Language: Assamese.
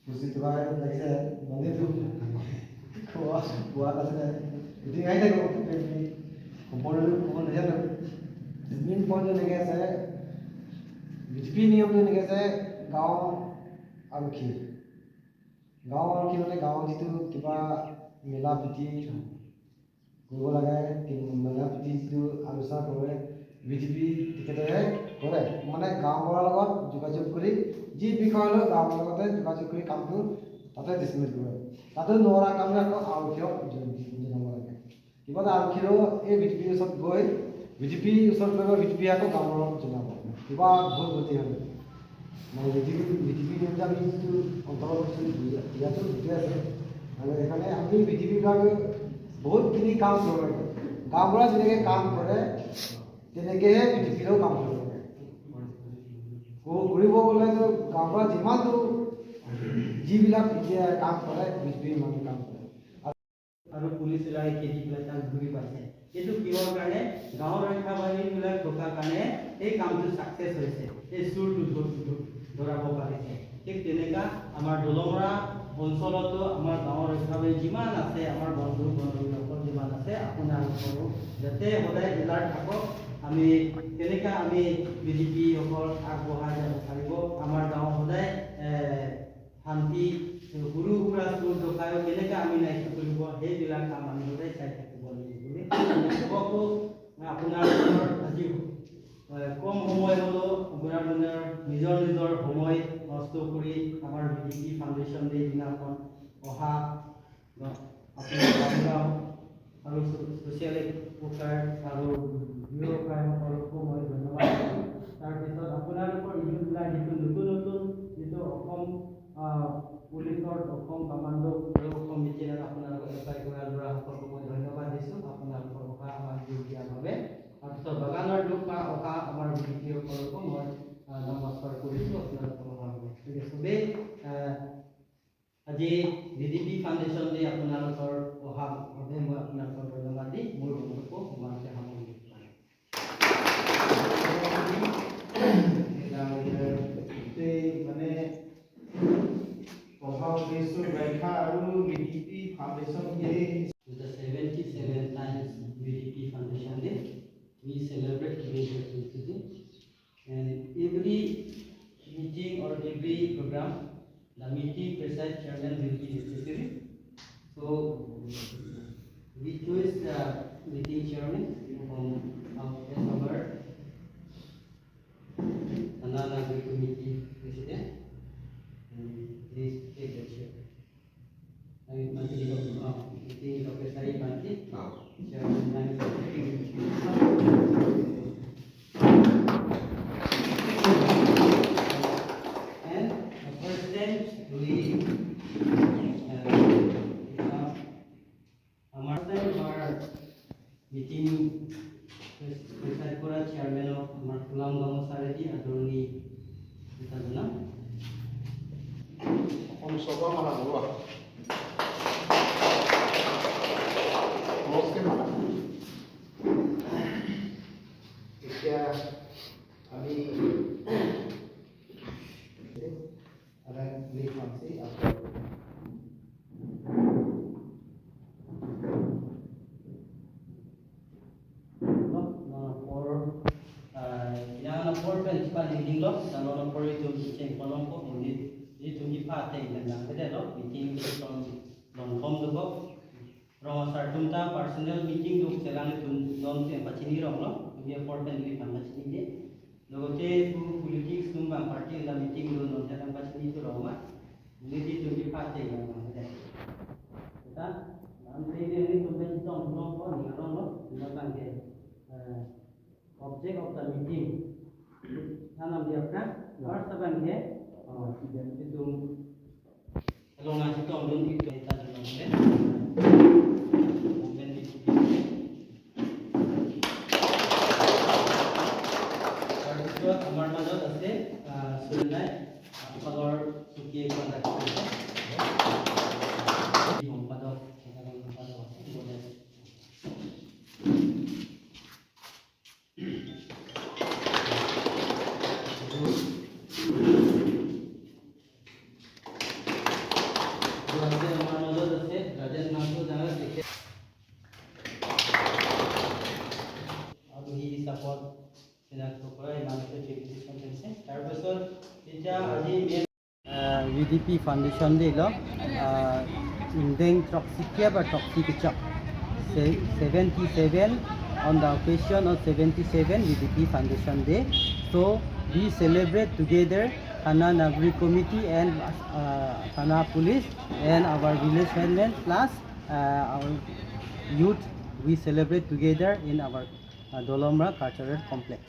Pustiwa লাগিছে মানে তো খোৱা খোৱা আছে এদিন আহি থাকো সম্পূৰ্ণ ক'ব নাজানো মেইন পইণ্ট এনেকৈ আছে বিজেপি নিয়মটো এনেকৈ আছে গাঁও আৰক্ষী মানে গাঁৱৰ যিটো কিবা মেলা প্ৰীতি কৰিব লাগে মেলা প্ৰীতি যিটো আলোচনা কৰে বিজেপি তেখেতে কৰে মানে গাঁওবুঢ়াৰ লগত যোগাযোগ কৰি যি বিষয় হ'লেও গাঁৱৰ লগতে যোগাযোগ কৰি কামটো তাতে ডিছমিছ কৰে তাতে নোৱাৰা কামে আকৌ আৰক্ষীক জনাব লাগে কিবা এটা আৰক্ষীৰো এই বিজেপিৰ ওচৰত গৈ বিজেপিৰ ওচৰত গৈ বিজেপি আকৌ গাঁৱৰ জনাব কিবা ভুল গতি হ'লে মানে বিজেপি নিয়মটো আমি যিটো অন্তৰ্গত ইয়াতো গোটেই আছে আৰু সেইকাৰণে আমি বিজেপিৰ কাৰণে বহুতখিনি কাম কৰিব লাগে গাঁওবুঢ়া যেনেকৈ কাম কৰে তেনেকৈহে বিজেপিৰেও কাম কৰিব লাগে কৰিব গ'লেতো গাঁওবুঢ়া যিমানটো যিবিলাক এতিয়া কাম কৰে বিজেপিৰ মানুহে কাম কৰে আৰু পুলিচ বিলাকে খেদি পেলাই তাক ঘূৰি পাইছে কিন্তু কিহৰ কাৰণে গাঁৱৰ ৰক্ষা বাহিনীবিলাক থকাৰ কাৰণে এই কামটো ছাকচেছ হৈছে এই চুৰটো ধৰাব পাৰিছে ঠিক তেনেকুৱা আমাৰ দলমৰা অঞ্চলতো আমাৰ গাঁৱৰ ৰক্ষা বাহিনী যিমান আছে আমাৰ বন্ধু বান্ধৱীসকল যিমান আছে আপোনালোকৰো যাতে সদায় এলাৰ্ট থাকক আমি তেনেকুৱা আমি বিজেপিসকল আগবঢ়াই যাব পাৰিব আমাৰ গাঁও সদায় শান্তি সৰু সুৰা চুৰ ডকাইও কেনেকৈ আমি নাইকিয়া কৰিব সেইবিলাক কাম আমি সদায় চাই থাকিব লাগিব বুলি চবকো আপোনালোকৰ আজি কম সময় হ'লেও আপোনাৰ নিজৰ সময় নষ্ট কৰি আমাৰ বিজেপি ফাউণ্ডেশ্যন ডে দিনাখন অহা আপোনাৰ আৰু ছ'চিয়েল ৱৰ্কাৰ আৰু ব্যৱসায়সকলকো মই ধন্যবাদ দিছোঁ তাৰপিছত আপোনালোকৰ যিবিলাক নতুন যিটো অসম পুলিচৰ অসম কামাণ্ডো আৰু অসম বিজেপিৰ আপোনালোকক এপ্লাই কৰা ল'ৰাসকলকো মই ধন্যবাদ দিছোঁ আপোনালোকৰ অহা আমাৰ যোগ দিয়াৰ বাবে তাৰপিছত বাগানৰ লোক বা অহা আমাৰ বিজেপিসকলকো মই নমস্কাৰ কৰিছোঁ আপোনালোকৰ অহাৰ বাবে গতিকে চবেই আজি বিজেপি ফাউণ্ডেশ্যন ডে আপোনালোকৰ অহা বাবে মই আপোনালোকক ধন্যবাদ দি মোৰ বক্তব্য সমাপ্ত সামৰণি মানে প্ৰভাৱ উদ্দেশ্য ব্যাখ্যা আৰু BJP foundation day the 77th times BDP Foundation Day. We celebrate today and every meeting or every program, the meeting preside chairman will be necessary. So we choose the meeting chairman from our Anana Committee President. And please take the chair. Meeting Dr. Sari Banti, Chairman and the first time we our meeting preside kora chairman of our Kulam Gamosaredi Adorni Itaduna. Om Soba Managua. Namaste Mana. এতিয়া আমি ada beli fungsi atau for principal leading law dan orang for itu ceng kolompo ini itu kita teh dan ada lo meeting from long dulu Roma sartumta personal meeting duk selang itu non yang pacini rom lo dia important di mana pacini dia logote tu politik sumbang parti dalam meeting dulu non yang pacini itu Roma ini itu kita teh yang ada kita nanti ini tu bencong non kau ni orang lo bilang ke object of the meeting tanam dia kan harus taban ke itu kalau ngasih tahu belum itu kita dalam আমার মাজত আছে সুন্দৰ ফলৰ সুখী কন্টাক্ট কৰিছে সম্পাদক আছে আমাৰ মাজত আছে ৰাজেন নাথো যাৰ তেখেত আলহী হিচাপত চিনাক্ত কৰা ইমানতে প্ৰেজেণ্টেশ্যন হৈছে। তাৰপিছত এতিয়া আজি UDP ফাউণ্ডেশ্যন দিল ইণ্ডেং ট্ৰক্সিকিয়া বা ট্ৰক্সিকিচক 77 on the occasion of 77 UDP Foundation Day. So we celebrate together Thana Nagri Committee and Thana Police and our village headmen plus our youth. We celebrate together in our Dolomra Cultural Complex.